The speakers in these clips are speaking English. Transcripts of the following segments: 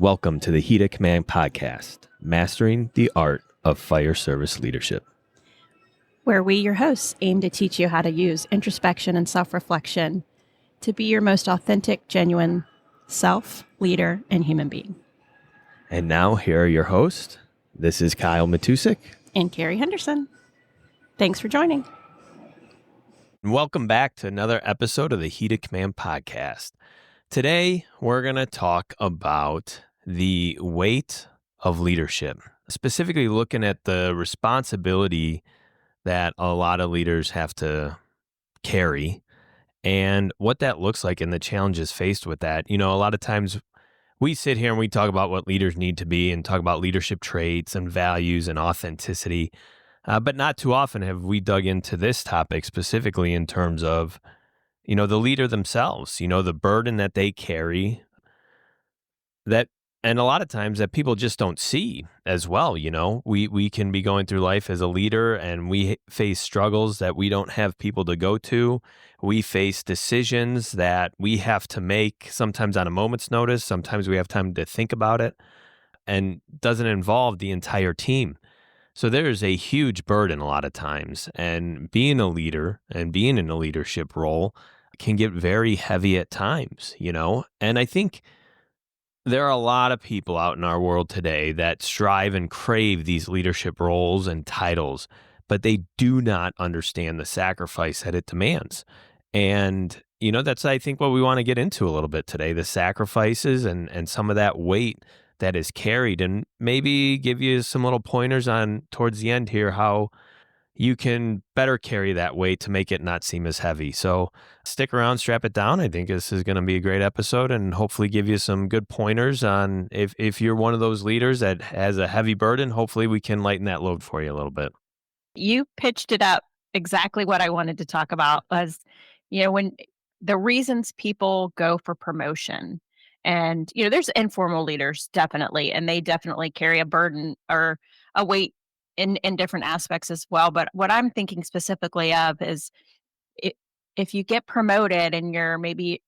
Welcome to the Heat of Command podcast, mastering the art of fire service leadership. Where we, your hosts, aim to teach you how to use introspection and self-reflection to be your most authentic, genuine self, leader, and human being. And now, here are your hosts. This is Kyle Matusik. And Kerry Henderson. Thanks for joining. And welcome back to another episode of the Heat of Command podcast. Today, we're going to talk about the weight of leadership, specifically looking at the responsibility that a lot of leaders have to carry and what that looks like and the challenges faced with that. You know, a lot of times we sit here and we talk about what leaders need to be and talk about leadership traits and values and authenticity, but not too often have we dug into this topic specifically in terms of the leader themselves, the burden that they carry and a lot of times that people just don't see as well. We can be going through life as a leader and we face struggles that we don't have people to go to. We face decisions that we have to make sometimes on a moment's notice. Sometimes we have time to think about it and doesn't involve the entire team. So there's a huge burden a lot of times, and being a leader and being in a leadership role can get very heavy at times, and I think there are a lot of people out in our world today that strive and crave these leadership roles and titles, but they do not understand the sacrifice that it demands. And, that's, I think, what we want to get into a little bit today, the sacrifices and some of that weight that is carried, and maybe give you some little pointers on towards the end here, how you can better carry that weight to make it not seem as heavy. So stick around, strap it down. I think this is going to be a great episode and hopefully give you some good pointers on if you're one of those leaders that has a heavy burden, hopefully we can lighten that load for you a little bit. You pitched it up exactly what I wanted to talk about was, when the reasons people go for promotion. And, there's informal leaders, definitely, and they definitely carry a burden or a weight in different aspects as well. But what I'm thinking specifically of is if you get promoted and you're maybe,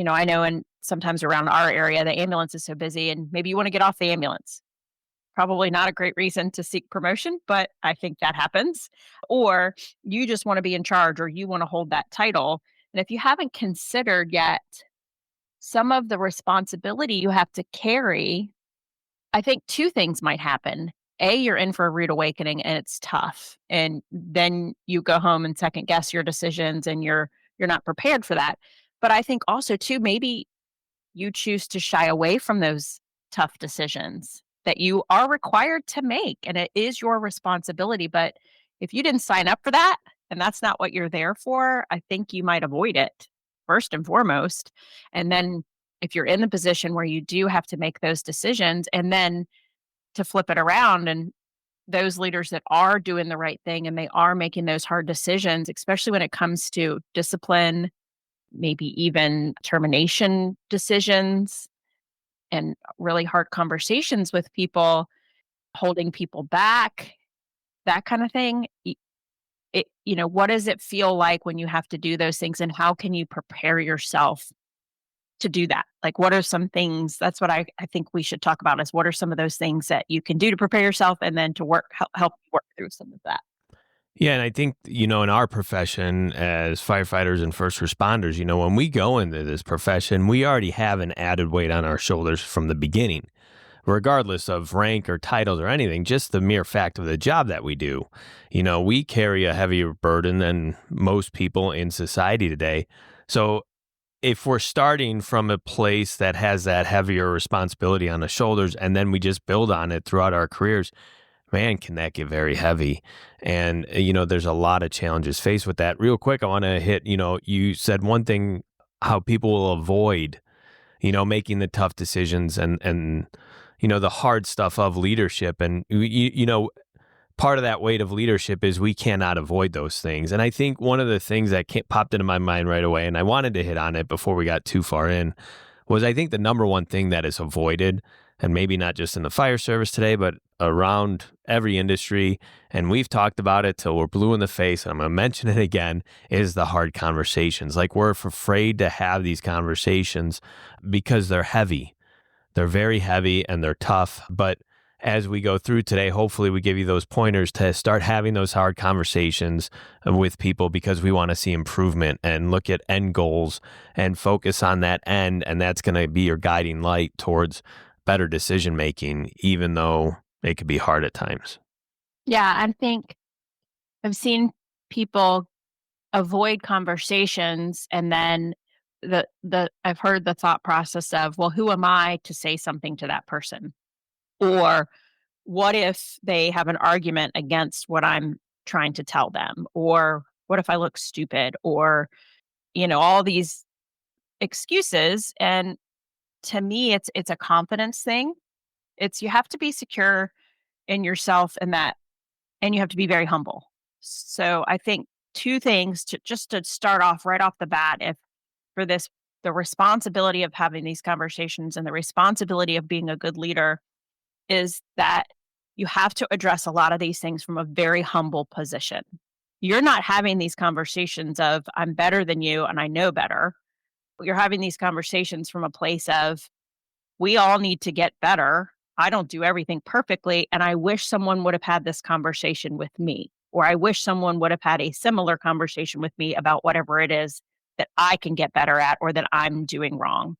I know and sometimes around our area, the ambulance is so busy and maybe you want to get off the ambulance. Probably not a great reason to seek promotion, but I think that happens. Or you just want to be in charge or you want to hold that title. And if you haven't considered yet some of the responsibility you have to carry, I think two things might happen. A, you're in for a rude awakening and it's tough. And then you go home and second guess your decisions and you're not prepared for that. But I think also too, maybe you choose to shy away from those tough decisions that you are required to make. And it is your responsibility. But if you didn't sign up for that and that's not what you're there for, I think you might avoid it first and foremost. And then if you're in the position where you do have to make those decisions, and then to flip it around, and those leaders that are doing the right thing and they are making those hard decisions, especially when it comes to discipline, maybe even termination decisions and really hard conversations with people, holding people back, that kind of thing. What does it feel like when you have to do those things, and how can you prepare yourself to do that? Like, what are some things, that's what I think we should talk about, is what are some of those things that you can do to prepare yourself and then to help work through some of that. Yeah, and I think, in our profession as firefighters and first responders, when we go into this profession, we already have an added weight on our shoulders from the beginning, regardless of rank or titles or anything, just the mere fact of the job that we do. We carry a heavier burden than most people in society today. So if we're starting from a place that has that heavier responsibility on the shoulders and then we just build on it throughout our careers, man, can that get very heavy. And, there's a lot of challenges faced with that. Real quick, I want to hit, you said one thing, how people will avoid, making the tough decisions and the hard stuff of leadership. And, part of that weight of leadership is we cannot avoid those things. And I think one of the things that popped into my mind right away, and I wanted to hit on it before we got too far in, was I think the number one thing that is avoided, and maybe not just in the fire service today, but around every industry, and we've talked about it till we're blue in the face, and I'm going to mention it again, is the hard conversations. Like, we're afraid to have these conversations because they're heavy. They're very heavy and they're tough. But as we go through today, hopefully we give you those pointers to start having those hard conversations with people, because we want to see improvement and look at end goals and focus on that end. And that's going to be your guiding light towards better decision making, even though it could be hard at times. Yeah, I think I've seen people avoid conversations and then the I've heard the thought process of, well, who am I to say something to that person? Or what if they have an argument against what I'm trying to tell them? Or what if I look stupid? Or, all these excuses. And to me, it's a confidence thing. It's you have to be secure in yourself and that, and you have to be very humble. So I think two things to just to start off right off the bat, if for this the responsibility of having these conversations and the responsibility of being a good leader is that you have to address a lot of these things from a very humble position. You're not having these conversations of I'm better than you and I know better. You're having these conversations from a place of we all need to get better. I don't do everything perfectly. And I wish someone would have had this conversation with me, or I wish someone would have had a similar conversation with me about whatever it is that I can get better at or that I'm doing wrong.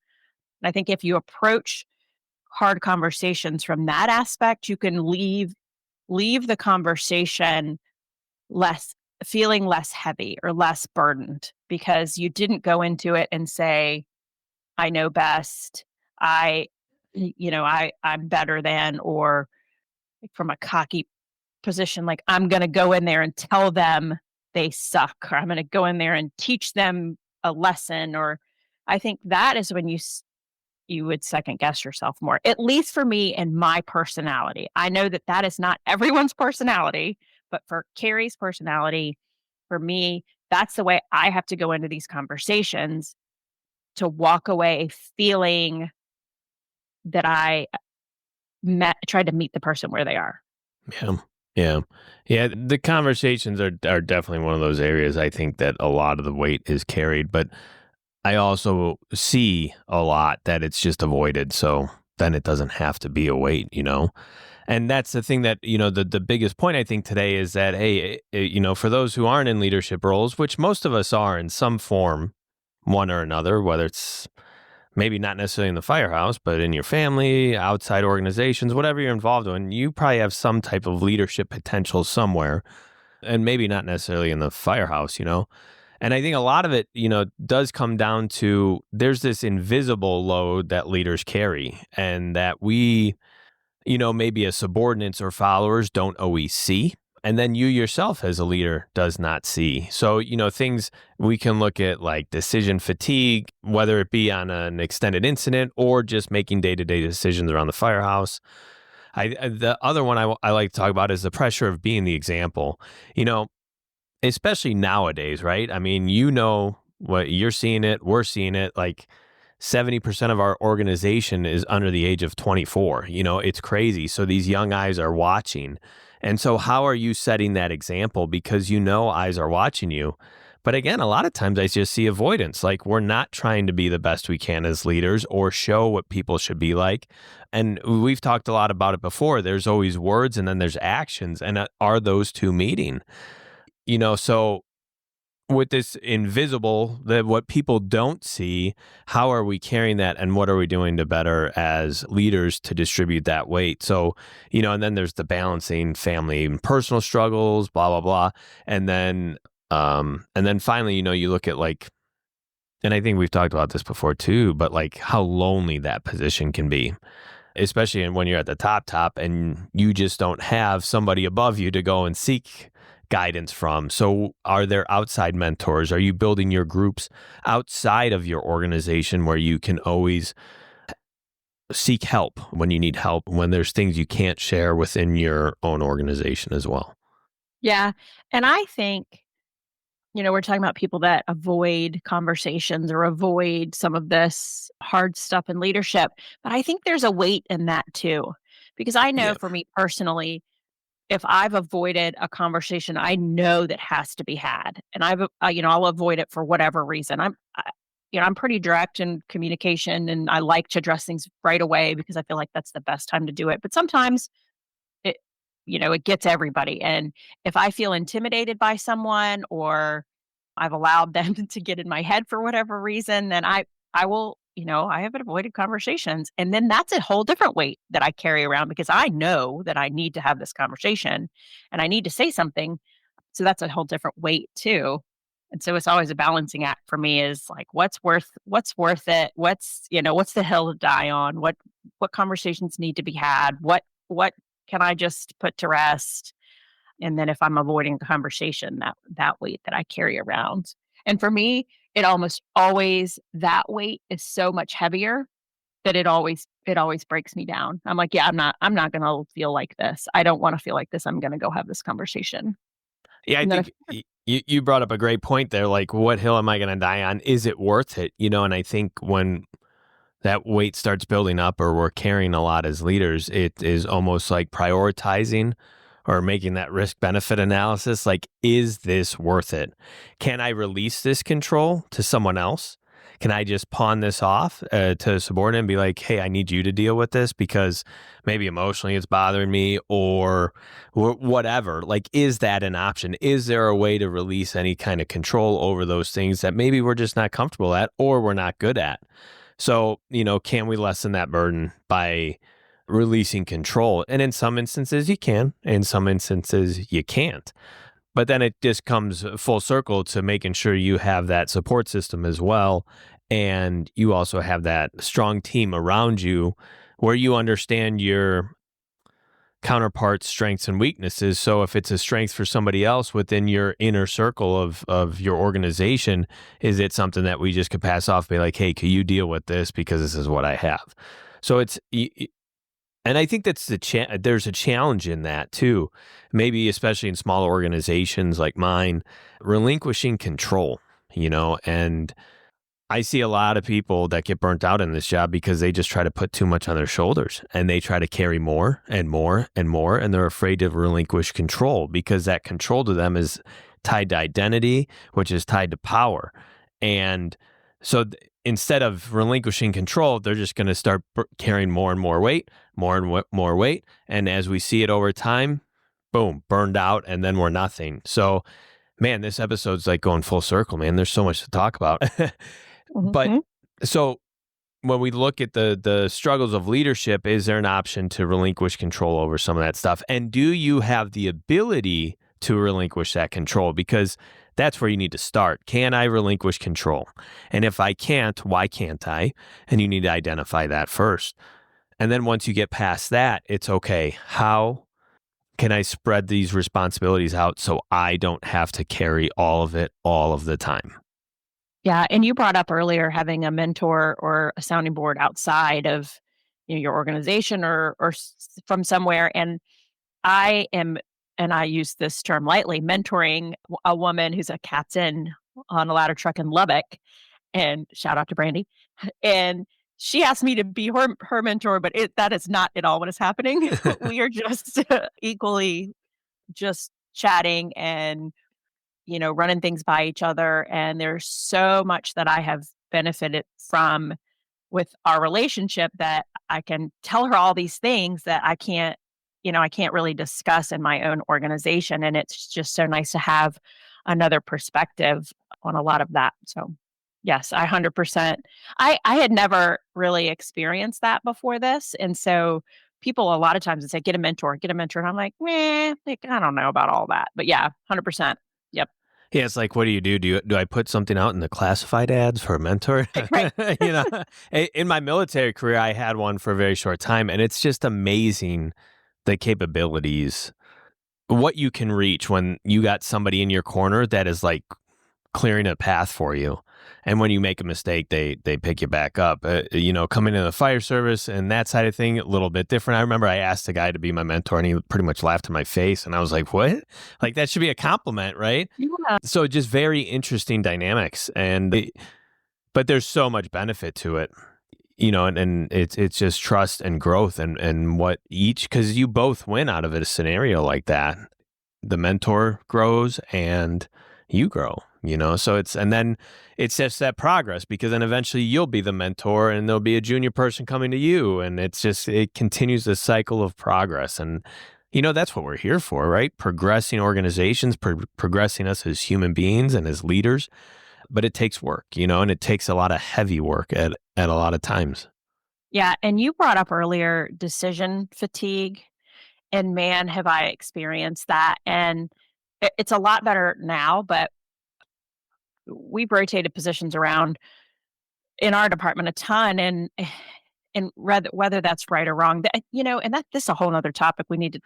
And I think if you approach hard conversations from that aspect, you can leave the conversation less feeling less heavy or less burdened because you didn't go into it and say, I know best. I, I'm better than, or like from a cocky position, like I'm going to go in there and tell them they suck, or I'm going to go in there and teach them a lesson. Or I think that is when you would second guess yourself more, at least for me and my personality. I know that that is not everyone's personality, but for Carrie's personality, for me, that's the way I have to go into these conversations to walk away feeling that I tried to meet the person where they are. Yeah. Yeah. Yeah. The conversations are definitely one of those areas I think that a lot of the weight is carried, but I also see a lot that it's just avoided. So then it doesn't have to be a weight. And that's the thing that, the biggest point I think today is that, hey, for those who aren't in leadership roles, which most of us are in some form, one or another, whether it's maybe not necessarily in the firehouse, but in your family, outside organizations, whatever you're involved in, you probably have some type of leadership potential somewhere, and maybe not necessarily in the firehouse. And I think a lot of it, does come down to there's this invisible load that leaders carry and that we, maybe as subordinates or followers don't always see. And then you yourself as a leader does not see. So, things we can look at like decision fatigue, whether it be on an extended incident or just making day to day decisions around the firehouse. The other one I like to talk about is the pressure of being the example. You know, Especially nowadays, right? I mean, what you're seeing it, we're seeing it. Like 70% of our organization is under the age of 24. It's crazy. So these young eyes are watching. And so, how are you setting that example? Because eyes are watching you. But again, a lot of times I just see avoidance. Like, we're not trying to be the best we can as leaders or show what people should be like. And we've talked a lot about it before. There's always words and then there's actions. And are those two meeting? So with this invisible, that what people don't see, how are we carrying that and what are we doing to better as leaders to distribute that weight? So, and then there's the balancing family and personal struggles, blah, blah, blah. And then finally, you look at like, and I think we've talked about this before too, but like how lonely that position can be, especially when you're at the top and you just don't have somebody above you to go and seek guidance from. So are there outside mentors? Are you building your groups outside of your organization where you can always seek help when you need help, when there's things you can't share within your own organization as well? Yeah. And I think, we're talking about people that avoid conversations or avoid some of this hard stuff in leadership, but I think there's a weight in that too. Because I know Yeah. for me personally, if I've avoided a conversation, I know that has to be had, and I'll avoid it for whatever reason. I'm pretty direct in communication and I like to address things right away because I feel like that's the best time to do it. But sometimes it, it gets everybody. And if I feel intimidated by someone or I've allowed them to get in my head for whatever reason, then I will, I have avoided conversations. And then that's a whole different weight that I carry around because I know that I need to have this conversation and I need to say something. So that's a whole different weight too. And so it's always a balancing act for me is like what's worth it? What's the hill to die on? What conversations need to be had? What can I just put to rest? And then if I'm avoiding the conversation, that weight that I carry around. And for me, it almost always that weight is so much heavier that it always breaks me down. I'm like, yeah, I'm not gonna feel like this. I don't want to feel like this. I'm gonna go have this conversation. Yeah, I And then if think you brought up a great point there. Like, what hill am I going to die on? Is it worth it? And I think when that weight starts building up or we're carrying a lot as leaders, it is almost like prioritizing or making that risk benefit analysis. Like, is this worth it? Can I release this control to someone else? Can I just pawn this off to a subordinate and be like, hey, I need you to deal with this because maybe emotionally it's bothering me or whatever? Like, is that an option? Is there a way to release any kind of control over those things that maybe we're just not comfortable at or we're not good at? So, can we lessen that burden by releasing control? And in some instances, you can. In some instances, you can't. But then it just comes full circle to making sure you have that support system as well. And you also have that strong team around you where you understand your counterpart's strengths and weaknesses. So if it's a strength for somebody else within your inner circle of your organization, is it something that we just could pass off, be like, hey, can you deal with this because this is what I have? So and I think that's there's a challenge in that too, maybe especially in small organizations like mine, relinquishing control, and I see a lot of people that get burnt out in this job because they just try to put too much on their shoulders and they try to carry more and more and more. And they're afraid to relinquish control because that control to them is tied to identity, which is tied to power. And so instead of relinquishing control, they're just going to start carrying more and more weight, more and more weight. And as we see it over time, boom, burned out, and then we're nothing. So, man, this episode's like going full circle, man. There's so much to talk about. But Mhm. so when we look at the struggles of leadership, is there an option to relinquish control over some of that stuff? And do you have the ability to relinquish that control? Because that's where you need to start. Can I relinquish control? And if I can't, why can't I? And you need to identify that first. And then once you get past that, it's okay. How can I spread these responsibilities out so I don't have to carry all of it all of the time? Yeah, and you brought up earlier having a mentor or a sounding board outside of, your organization or from somewhere, and I am, and I use this term lightly, mentoring a woman who's a captain on a ladder truck in Lubbock, and shout out to Brandy, and she asked me to be her mentor, but that is not at all what is happening. We are just equally just chatting and running things by each other. And there's so much that I have benefited from with our relationship that I can tell her all these things that I can't really discuss in my own organization. And it's just so nice to have another perspective on a lot of that. So yes, I 100%. I had never really experienced that before this. And so people a lot of times would say, get a mentor, get a mentor. And I'm like, like, I don't know about all that. But yeah, 100%. Yep. Yeah, it's like, what do you do? Do I put something out in the classified ads for a mentor? Right. you know, in my military career, I had one for a very short time, and it's just amazing the capabilities, what you can reach when you got somebody in your corner that is like clearing a path for you. And when you make a mistake, they pick you back up. Coming in the fire service and that side of thing, a little bit different. I remember I asked a guy to be my mentor, and he pretty much laughed in my face, and I was like, "What? Like that should be a compliment, right?" Yeah. So just very interesting dynamics, but there's so much benefit to it, and it's just trust and growth and what each, because you both win out of a scenario like that. The mentor grows and you grow, So and then it's just that progress, because then eventually you'll be the mentor and there'll be a junior person coming to you. And it continues this cycle of progress. And, that's what we're here for, right? Progressing organizations, progressing us as human beings and as leaders. But it takes work, and it takes a lot of heavy work at a lot of times. Yeah, and you brought up earlier decision fatigue, and man, have I experienced that, and it's a lot better now, but we've rotated positions around in our department a ton, and whether that's right or wrong, and this is a whole 'nother topic we need to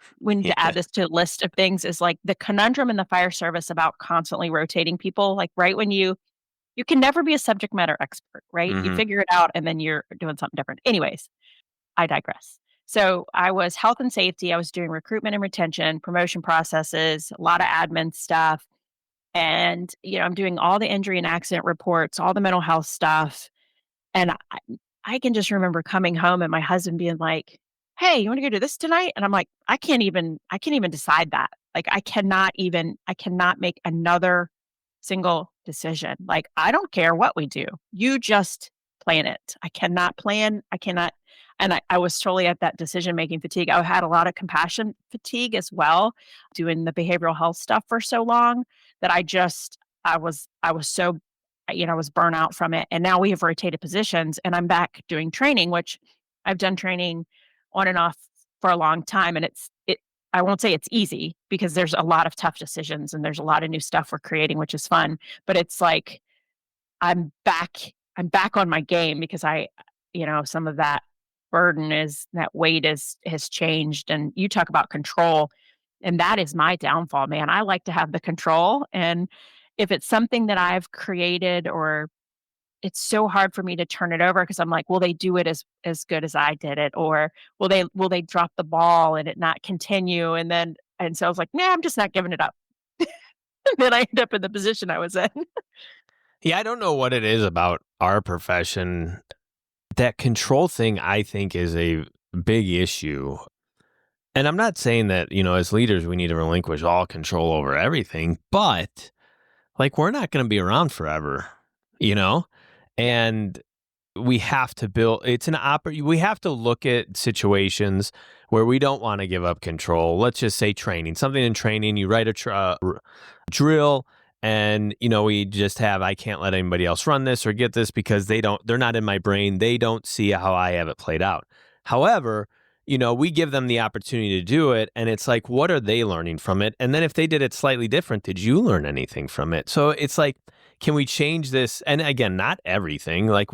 add Yeah. this to a list of things, is, like, the conundrum in the fire service about constantly rotating people, like, right when you can never be a subject matter expert, right? You Hmm. figure it out, and then you're doing something different. Anyways, I digress. So I was health and safety. I was doing recruitment and retention, promotion processes, a lot of admin stuff. And, I'm doing all the injury and accident reports, all the mental health stuff. And I can just remember coming home and my husband being like, "Hey, you want to go do this tonight?" And I'm like, I can't even decide that. Like I cannot make another single decision. Like, I don't care what we do. You just plan it. I cannot plan. I cannot. And I was totally at that decision making fatigue. I had a lot of compassion fatigue as well, doing the behavioral health stuff for so long that I was so, I was burnout from it. And now we have rotated positions and I'm back doing training, which I've done training on and off for a long time. And I won't say it's easy because there's a lot of tough decisions and there's a lot of new stuff we're creating, which is fun. But it's like I'm back on my game because some of that burden is that weight has changed. And you talk about control, and that is my downfall, man. I like to have the control. And if it's something that I've created, or it's so hard for me to turn it over because I'm like, will they do it as good as I did it? Or will they drop the ball and it not continue? And so I was like, nah, I'm just not giving it up. And then I end up in the position I was in. Yeah, I don't know what it is about our profession. That control thing, I think, is a big issue. And I'm not saying that, as leaders, we need to relinquish all control over everything, but like, we're not going to be around forever, you know? And we have to build, we have to look at situations where we don't want to give up control. Let's just say training, something in training, you write a drill, and we just have, I can't let anybody else run this or get this because they're not in my brain. They don't see how I have it played out. However, we give them the opportunity to do it, and it's like, what are they learning from it? And then if they did it slightly different, did you learn anything from it? So it's like, can we change this? And again, not everything. Like,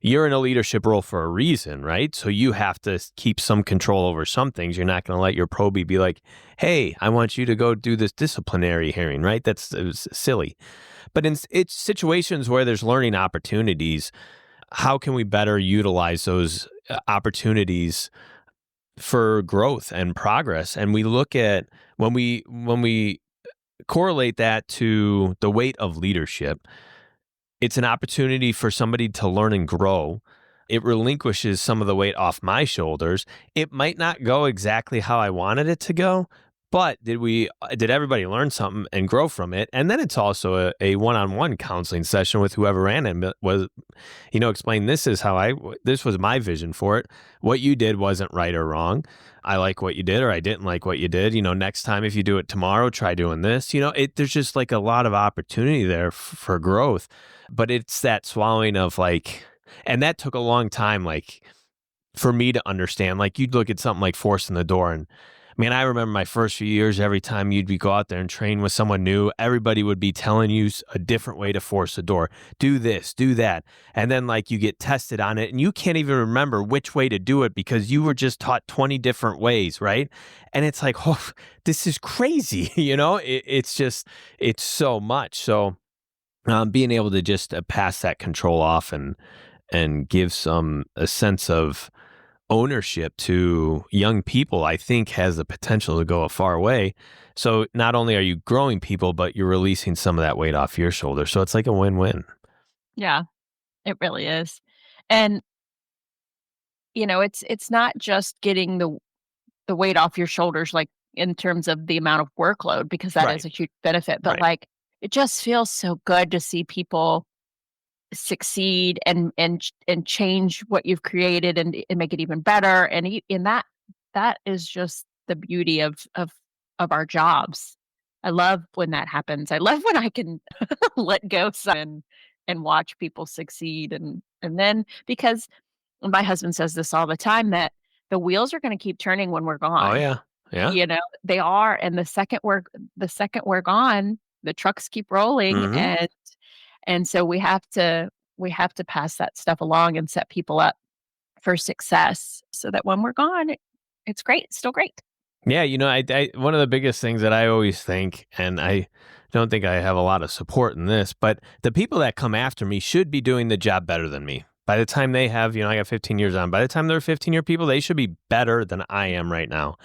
you're in a leadership role for a reason, right? So you have to keep some control over some things. You're not going to let your probie be like, hey, I want you to go do this disciplinary hearing, right? It was silly. But it's situations where there's learning opportunities. How can we better utilize those opportunities for growth and progress? And we look at when we correlate that to the weight of leadership, it's an opportunity for somebody to learn and grow. It relinquishes some of the weight off my shoulders. It might not go exactly how I wanted it to go, but did everybody learn something and grow from it? And then it's also a one-on-one counseling session with whoever ran it, was, explain, this was my vision for it. What you did wasn't right or wrong. I like what you did, or I didn't like what you did. Next time, if you do it tomorrow, try doing this. There's just like a lot of opportunity there for growth, but it's that swallowing of like, and that took a long time, like, for me to understand. Like, you'd look at something like forcing the door, and man, I remember my first few years, every time go out there and train with someone new, everybody would be telling you a different way to force the door. Do this, do that. And then, like, you get tested on it and you can't even remember which way to do it because you were just taught 20 different ways, right? And it's like, oh, this is crazy. It's so much. So being able to just pass that control off and give a sense of ownership to young people, I think, has the potential to go a far way. So not only are you growing people, but you're releasing some of that weight off your shoulders. So it's like a win-win. Yeah, it really is. And, it's not just getting the weight off your shoulders, like, in terms of the amount of workload, because that is Right. a huge benefit, but, Right. like, it just feels so good to see people succeed and change what you've created and make it even better. And that is just the beauty of our jobs. I love when that happens. I love when I can let go some and watch people succeed and then because my husband says this all the time that the wheels are going to keep turning when we're Oh, gone. yeah. Yeah. They are, and the second we're gone, the trucks keep rolling, Mhm. and so we have to pass that stuff along and set people up for success so that when we're gone, it's great. It's still great. Yeah, I one of the biggest things that I always think, and I don't think I have a lot of support in this, but the people that come after me should be doing the job better than me. By the time they have, I got 15 years on. By the time they're 15-year people, they should be better than I am right now.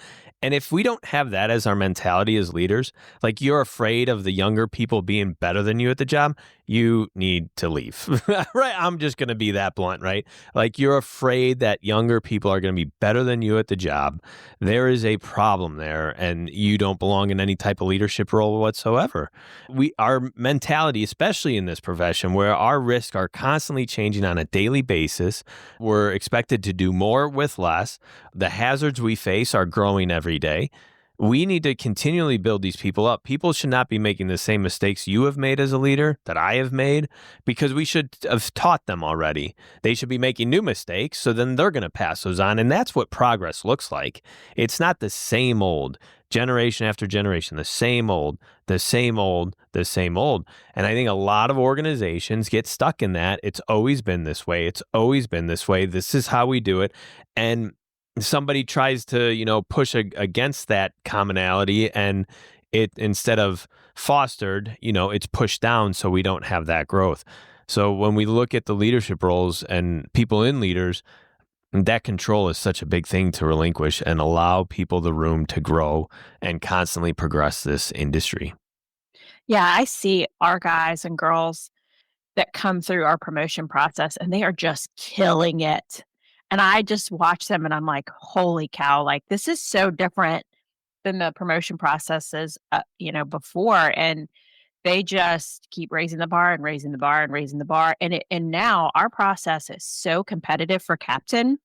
And if we don't have that as our mentality as leaders, like you're afraid of the younger people being better than you at the job, you need to leave. Right? I'm just going to be that blunt, right? Like you're afraid that younger people are going to be better than you at the job. There is a problem there, and you don't belong in any type of leadership role whatsoever. Our mentality, especially in this profession where our risks are constantly changing on a daily basis, we're expected to do more with less. The hazards we face are growing every day. We need to continually build these people up. People should not be making the same mistakes you have made as a leader that I have made, because we should have taught them already. They should be making new mistakes, so then they're going to pass those on. And that's what progress looks like. It's not the same old generation after generation, the same old, the same old, the same old. And I think a lot of organizations get stuck in that. It's always been this way. It's always been this way. This is how we do it. And somebody tries to, push against that commonality, and it, instead of fostered, it's pushed down, so we don't have that growth. So when we look at the leadership roles and people in leaders, that control is such a big thing to relinquish and allow people the room to grow and constantly progress this industry. Yeah, I see our guys and girls that come through our promotion process, and they are just killing it. And I just watch them and I'm like, "Holy cow, like, this is so different than the promotion processes, before." And they just keep raising the bar and raising the bar and raising the bar. And now our process is so competitive for captain.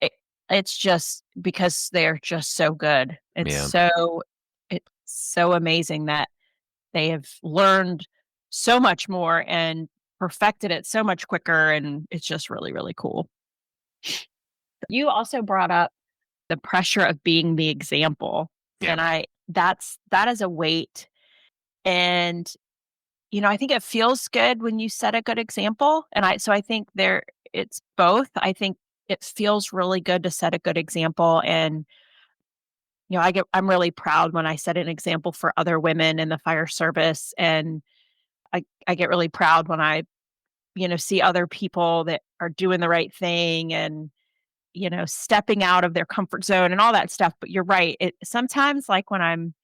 It it's just because they're just so good. Yeah. It's so amazing that they have learned so much more and perfected it so much quicker, and it's just really, really cool. You also brought up the pressure of being the example, Yeah. and that is a weight, and, I think it feels good when you set a good example, and I think it's both. I think it feels really good to set a good example, and, I'm really proud when I set an example for other women in the fire service, and I get really proud when I see other people that are doing the right thing and, stepping out of their comfort zone and all that stuff. But you're right. It sometimes, like when I'm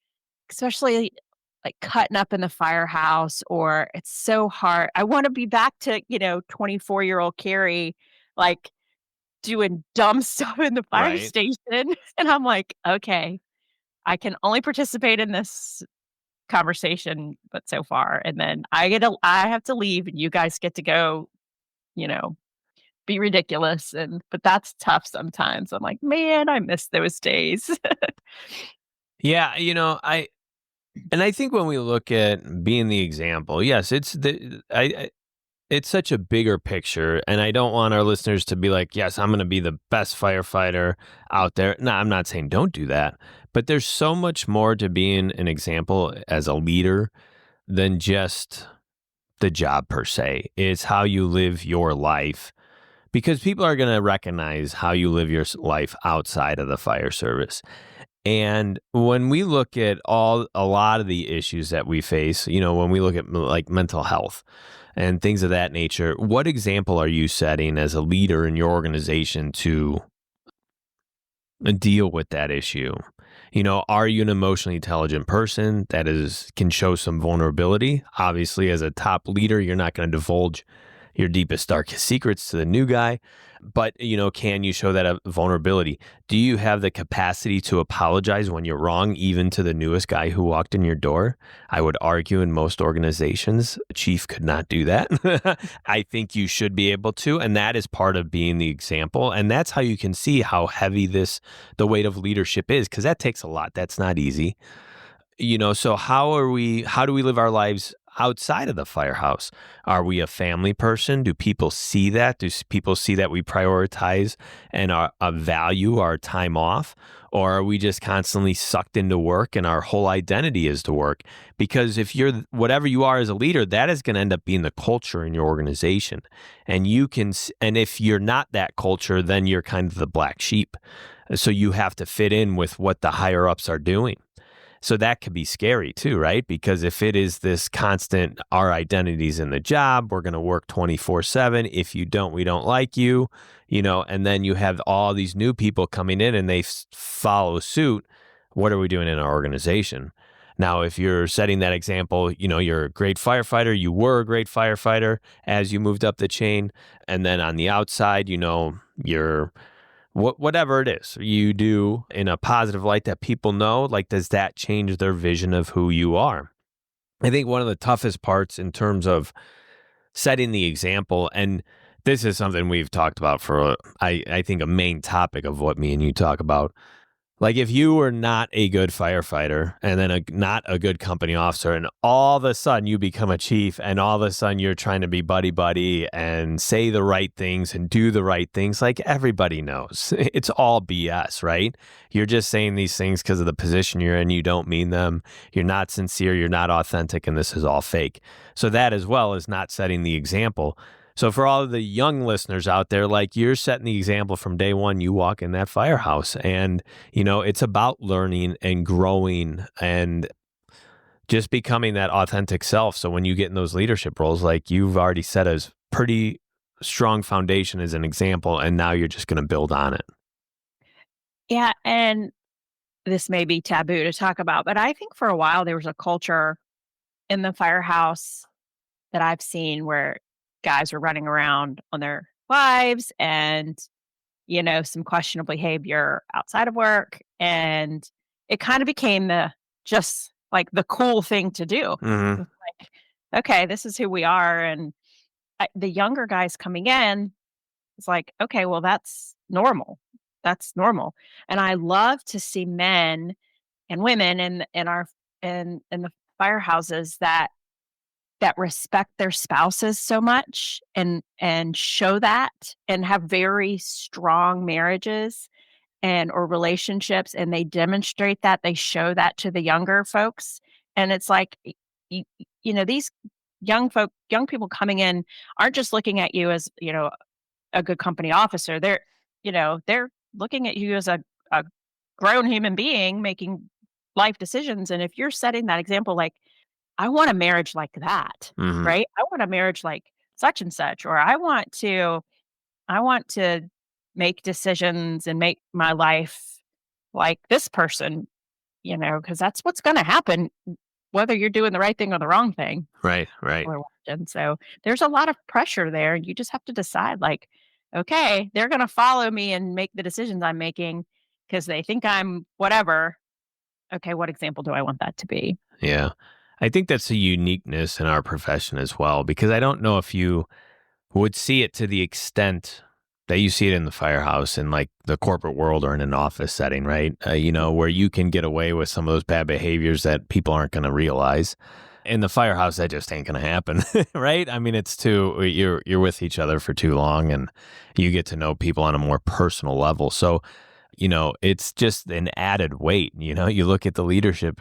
especially like cutting up in the firehouse, or it's so hard. I want to be back to, 24-year-old Carrie, like doing dumb stuff in the fire Right. station. And I'm like, okay, I can only participate in this conversation, but so far. And then I have to leave and you guys get to go, you know, be ridiculous, but that's tough sometimes. I'm like, "Man, I miss those days." Yeah. I think when we look at being the example, yes, it's such a bigger picture, and I don't want our listeners to be like, yes, I'm going to be the best firefighter out there. No, I'm not saying don't do that, but there's so much more to being an example as a leader than just the job per se. It's how you live your life, because people are going to recognize how you live your life outside of the fire service. And when we look at a lot of the issues that we face, when we look at like mental health and things of that nature, what example are you setting as a leader in your organization to deal with that issue? Are you an emotionally intelligent person that can show some vulnerability? Obviously, as a top leader, you're not going to divulge your deepest, darkest secrets to the new guy. But, can you show that vulnerability? Do you have the capacity to apologize when you're wrong, even to the newest guy who walked in your door? I would argue in most organizations, a chief could not do that. I think you should be able to. And that is part of being the example. And that's how you can see how heavy the weight of leadership is, because that takes a lot. That's not easy. So how do we live our lives outside of the firehouse? Are we a family person? Do people see that? Do people see that we prioritize and value our time off? Or are we just constantly sucked into work and our whole identity is to work? Because if you're whatever you are as a leader, that is going to end up being the culture in your organization. And if you're not that culture, then you're kind of the black sheep. So you have to fit in with what the higher ups are doing. So that could be scary too, right? Because if it is this constant, our identity's in the job, we're going to work 24/7. If you don't, we don't like you, and then you have all these new people coming in and they follow suit. What are we doing in our organization? Now, if you're setting that example, you're a great firefighter, you were a great firefighter as you moved up the chain. And then on the outside, you're whatever it is you do in a positive light that people know, like, does that change their vision of who you are? I think one of the toughest parts in terms of setting the example, and this is something we've talked about for, I think, a main topic of what me and you talk about. Like, if you were not a good firefighter and then not a good company officer, and all of a sudden you become a chief and all of a sudden you're trying to be buddy and say the right things and do the right things, like, everybody knows it's all BS, right? You're just saying these things because of the position you're in. You don't mean them. You're not sincere. You're not authentic. And this is all fake. So that as well is not setting the example. So for all of the young listeners out there, like, you're setting the example from day one. You walk in that firehouse and, it's about learning and growing and just becoming that authentic self. So when you get in those leadership roles, like, you've already set a pretty strong foundation as an example, and now you're just going to build on it. Yeah. And this may be taboo to talk about, but I think for a while there was a culture in the firehouse that I've seen where guys were running around on their wives and, some questionable behavior outside of work. And it kind of became just like the cool thing to do. Mm-hmm. It's like, okay, this is who we are. And the younger guys coming in, it's like, okay, well, that's normal. That's normal. And I love to see men and women in the firehouses that respect their spouses so much and show that and have very strong marriages or relationships, and they demonstrate that, they show that to the younger folks. And it's like, these young people coming in aren't just looking at you as, a good company officer. They're looking at you as a grown human being making life decisions. And if you're setting that example, like, I want a marriage like that, Mm-hmm. right? I want a marriage like such and such, or I want to make decisions and make my life like this person, because that's what's going to happen, whether you're doing the right thing or the wrong thing. Right. Or what. And so there's a lot of pressure there. You just have to decide, like, okay, they're going to follow me and make the decisions I'm making because they think I'm whatever. Okay, what example do I want that to be? Yeah. I think that's a uniqueness in our profession as well, because I don't know if you would see it to the extent that you see it in the firehouse in, like, the corporate world or in an office setting, right? Where you can get away with some of those bad behaviors that people aren't going to realize. In the firehouse, that just ain't going to happen, right? I mean, you're with each other for too long and you get to know people on a more personal level. So, it's just an added weight. You look at the leadership,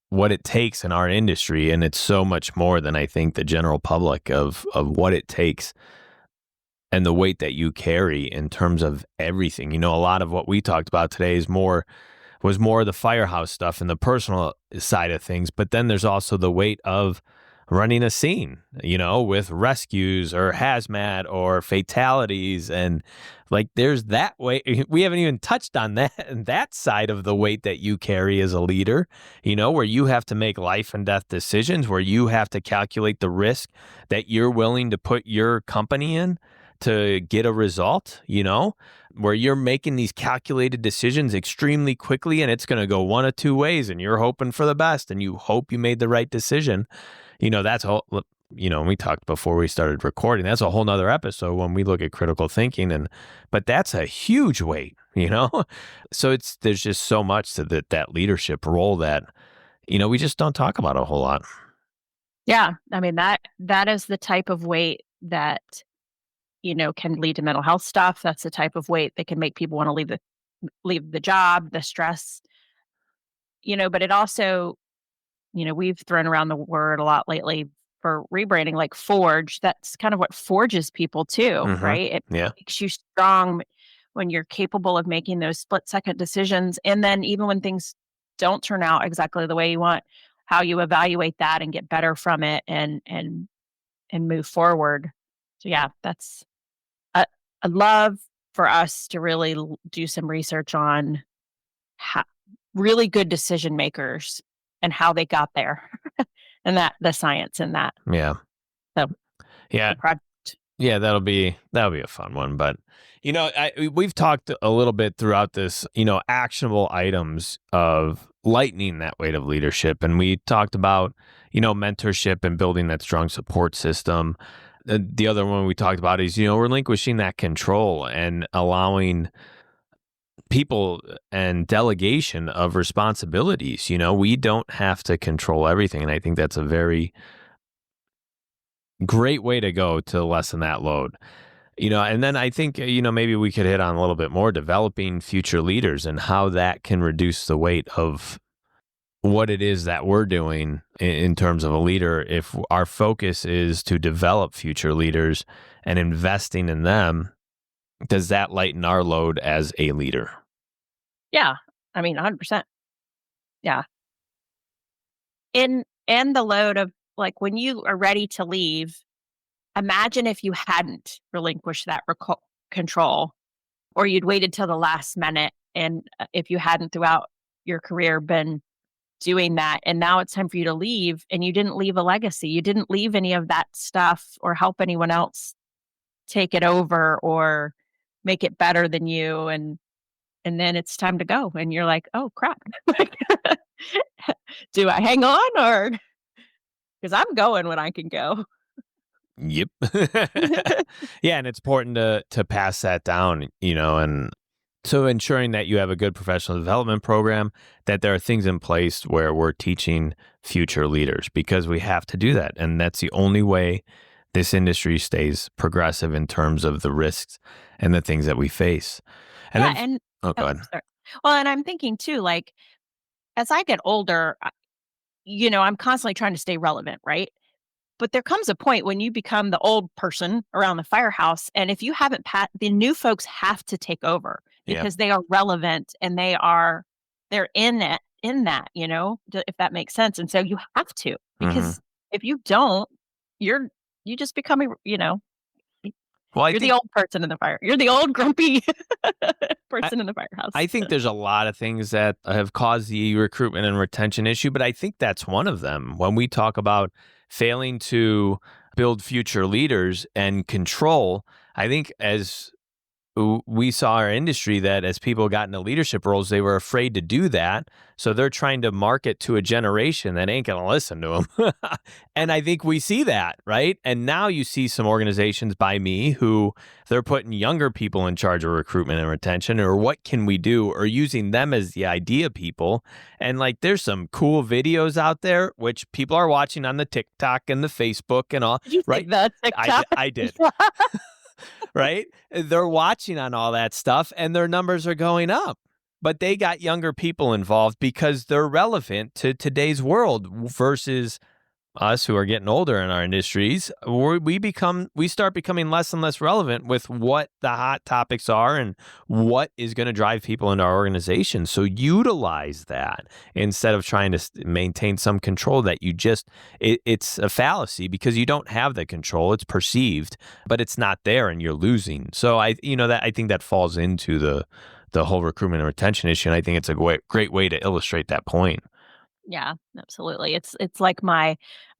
what it takes in our industry, and it's so much more than I think the general public of what it takes and the weight that you carry in terms of everything. A lot of what we talked about today was more the firehouse stuff and the personal side of things, but then there's also the weight of running a scene, with rescues or hazmat or fatalities. And like, there's that way. We haven't even touched on that side of the weight that you carry as a leader, where you have to make life and death decisions, where you have to calculate the risk that you're willing to put your company in to get a result, where you're making these calculated decisions extremely quickly, and it's going to go one of two ways, and you're hoping for the best, and you hope you made the right decision. That's all. We talked before we started recording. That's a whole nother episode when we look at critical thinking, but that's a huge weight, So there's just so much to that leadership role that, we just don't talk about a whole lot. Yeah, I mean that is the type of weight that can lead to mental health stuff. That's the type of weight that can make people want to leave the job, the stress. But it also, we've thrown around the word a lot lately for rebranding, like forge. That's kind of what forges people too, right? It Yeah. makes you strong when you're capable of making those split-second decisions. And then even when things don't turn out exactly the way you want, how you evaluate that and get better from it and move forward. So yeah, that's I'd love for us to really do some research on how really good decision makers and how they got there and that the science in that. Yeah. So yeah. the project. Yeah, that'll be a fun one. But we've talked a little bit throughout this, actionable items of lightening that weight of leadership, and we talked about mentorship and building that strong support system. The other one we talked about is relinquishing that control and allowing people and delegation of responsibilities. We don't have to control everything, and I think that's a very great way to go to lessen that load. And then I think, maybe we could hit on a little bit more developing future leaders and how that can reduce the weight of what it is that we're doing in terms of a leader. If our focus is to develop future leaders and investing in them, does that lighten our load as a leader? Yeah. I mean, 100%. Yeah. And the load of like when you are ready to leave, imagine if you hadn't relinquished that control or you'd waited till the last minute and if you hadn't throughout your career been doing that and now it's time for you to leave and you didn't leave a legacy. You didn't leave any of that stuff or help anyone else take it over or make it better than you and then it's time to go and you're like, "Oh crap." Do I hang on or cuz I'm going when I can go. Yep. Yeah, and it's important to pass that down, and so ensuring that you have a good professional development program, that there are things in place where we're teaching future leaders because we have to do that. And that's the only way this industry stays progressive in terms of the risks and the things that we face. And Yeah, then, and go ahead. sorry. Well, and I'm thinking too, like as I get older, I'm constantly trying to stay relevant, right? But there comes a point when you become the old person around the firehouse, and if you haven't the new folks have to take over Yeah. because they are relevant and they're in it in that, if that makes sense. And so you have to because if you don't, you just become Well, you're the old person in the fire. You're the old grumpy person in the firehouse. I think there's a lot of things that have caused the recruitment and retention issue, but I think that's one of them. When we talk about failing to build future leaders and control, I think as we saw our industry that as people got into leadership roles, they were afraid to do that. So they're trying to market to a generation that ain't going to listen to them. And I think we see that, right? And now you see some organizations by me who they're putting younger people in charge of recruitment and retention, or what can we do, or using them as the idea people. And like, there's some cool videos out there, which people are watching on the TikTok and the Facebook and all. Did you right? say the TikTok? I did. Right? They're watching on all that stuff and their numbers are going up. But they got younger people involved because they're relevant to today's world versus us who are getting older in our industries, we start becoming less and less relevant with what the hot topics are and what is going to drive people into our organization. So utilize that instead of trying to maintain some control that it's a fallacy because you don't have the control. It's perceived, but it's not there and you're losing. So I think that falls into the whole recruitment and retention issue. And I think it's a great way to illustrate that point. Yeah, absolutely. It's like I'm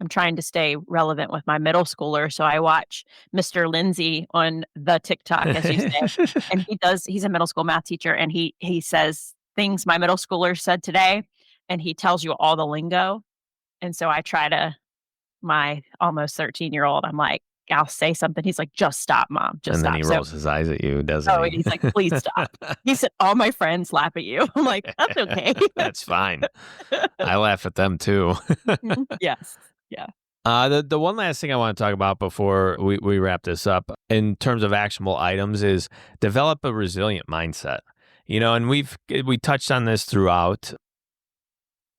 trying to stay relevant with my middle schooler, so I watch Mr. Lindsay on the TikTok, as you say, and he's a middle school math teacher, and he says things my middle schooler said today, and he tells you all the lingo, and so I try to my almost 13-year-old, I'm like, I'll say something, he's like, "Just stop, mom, just And then stop." he So rolls his eyes at you, doesn't oh, he? and he's like, "Please stop." He said, "All my friends laugh at you." I'm like, "That's okay." That's fine. I laugh at them too. Mhm. Yes. Yeah. The one last thing I want to talk about before we wrap this up in terms of actionable items is develop a resilient mindset. And we touched on this throughout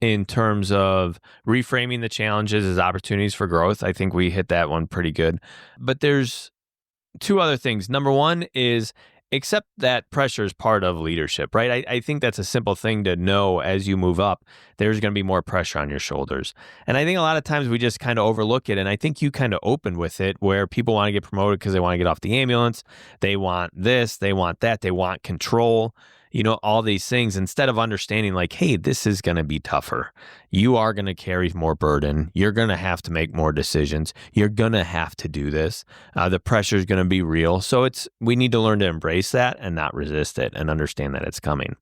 in terms of reframing the challenges as opportunities for growth. I think we hit that one pretty good. But there's two other things. Number one is accept that pressure is part of leadership, right? I think that's a simple thing to know as you move up. There's going to be more pressure on your shoulders. And I think a lot of times we just kind of overlook it. And I think you kind of opened with it where people want to get promoted because they want to get off the ambulance. They want this, they want that, they want control. All these things instead of understanding like, hey, this is going to be tougher. You are going to carry more burden. You're going to have to make more decisions. You're going to have to do this. The pressure is going to be real. So we need to learn to embrace that and not resist it and understand that it's coming.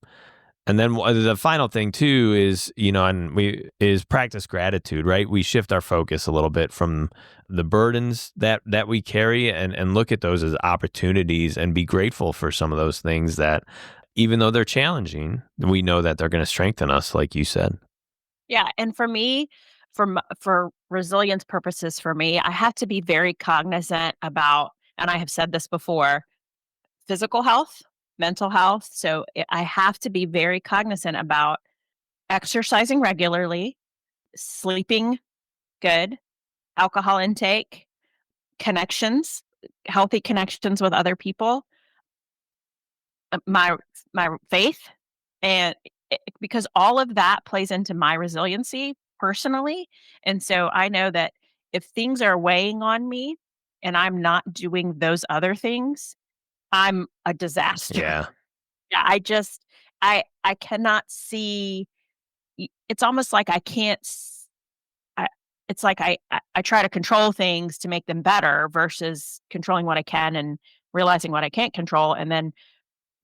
And then the final thing too is practice gratitude, right? We shift our focus a little bit from the burdens that we carry and look at those as opportunities and be grateful for some of those things that even though they're challenging, we know that they're going to strengthen us, like you said. Yeah, and for me, for resilience purposes for me, I have to be very cognizant about, and I have said this before, physical health, mental health. So I have to be very cognizant about exercising regularly, sleeping good, alcohol intake, connections, healthy connections with other people, my faith, and because all of that plays into my resiliency personally. And so I know that if things are weighing on me and I'm not doing those other things, I'm a disaster. Yeah. Yeah, I cannot see. It's almost like I can't. It's like I try to control things to make them better versus controlling what I can and realizing what I can't control. And then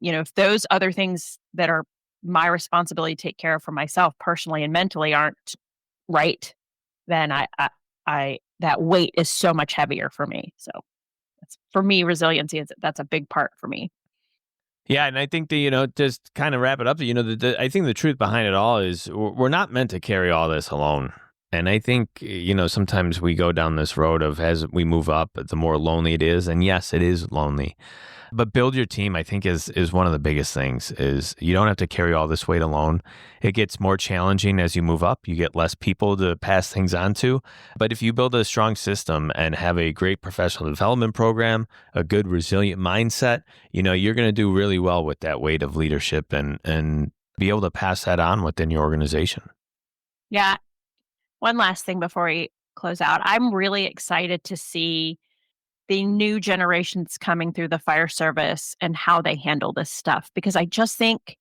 if those other things that are my responsibility to take care of for myself personally and mentally aren't right, then I that weight is so much heavier for me. So for me, resiliency that's a big part for me. Yeah, and I think that, just kind of wrap it up, I think the truth behind it all is we're not meant to carry all this alone. And I think, sometimes we go down this road of as we move up, the more lonely it is. And yes, it is lonely. But build your team, I think, is one of the biggest things is you don't have to carry all this weight alone. It gets more challenging as you move up. You get less people to pass things on to. But if you build a strong system and have a great professional development program, a good resilient mindset, you're going to do really well with that weight of leadership and be able to pass that on within your organization. Yeah. One last thing before we close out. I'm really excited to see the new generations coming through the fire service and how they handle this stuff because I just think,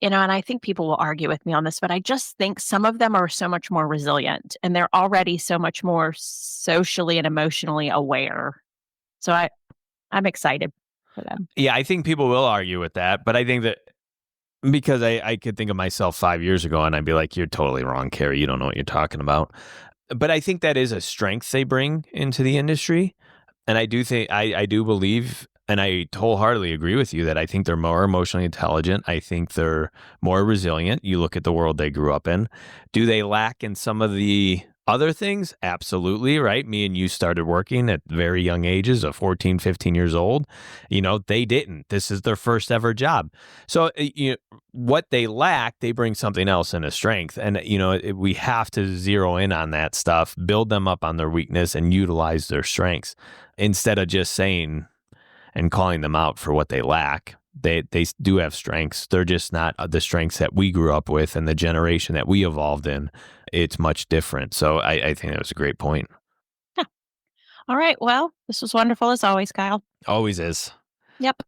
and I think people will argue with me on this, but I just think some of them are so much more resilient and they're already so much more socially and emotionally aware. So I'm excited for them. Yeah, I think people will argue with that, but I think that because I could think of myself 5 years ago and I'd be like, you're totally wrong, Kerry. You don't know what you're talking about. But I think that is a strength they bring into the industry. And I do think, I do believe, and I wholeheartedly agree with you that I think they're more emotionally intelligent. I think they're more resilient. You look at the world they grew up in. Do they lack in some of the Other things, absolutely, right? Me and you started working at very young ages of 14, 15 years old. They didn't. This is their first ever job. So, what they lack, they bring something else in a strength. And, we have to zero in on that stuff, build them up on their weakness and utilize their strengths instead of just saying and calling them out for what they lack. They do have strengths. They're just not the strengths that we grew up with and the generation that we evolved in. It's much different. So I think that was a great point. Yeah. All right. Well, this was wonderful as always, Kyle. Always is. Yep.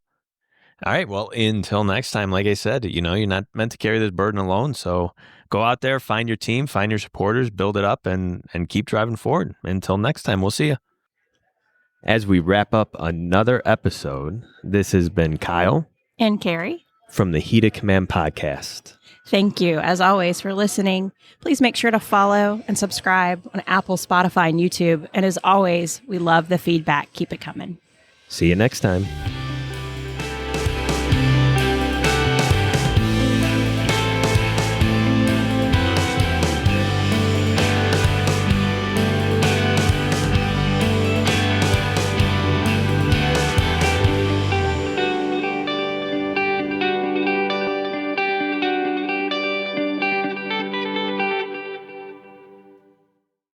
All right. Well, until next time, like I said, you're not meant to carry this burden alone. So go out there, find your team, find your supporters, build it up, and keep driving forward. Until next time, we'll see you. As we wrap up another episode, this has been Kyle And Kerry from the Heat of Command podcast. Thank you, as always, for listening. Please make sure to follow and subscribe on Apple, Spotify, and YouTube. And as always, we love the feedback. Keep it coming. See you next time.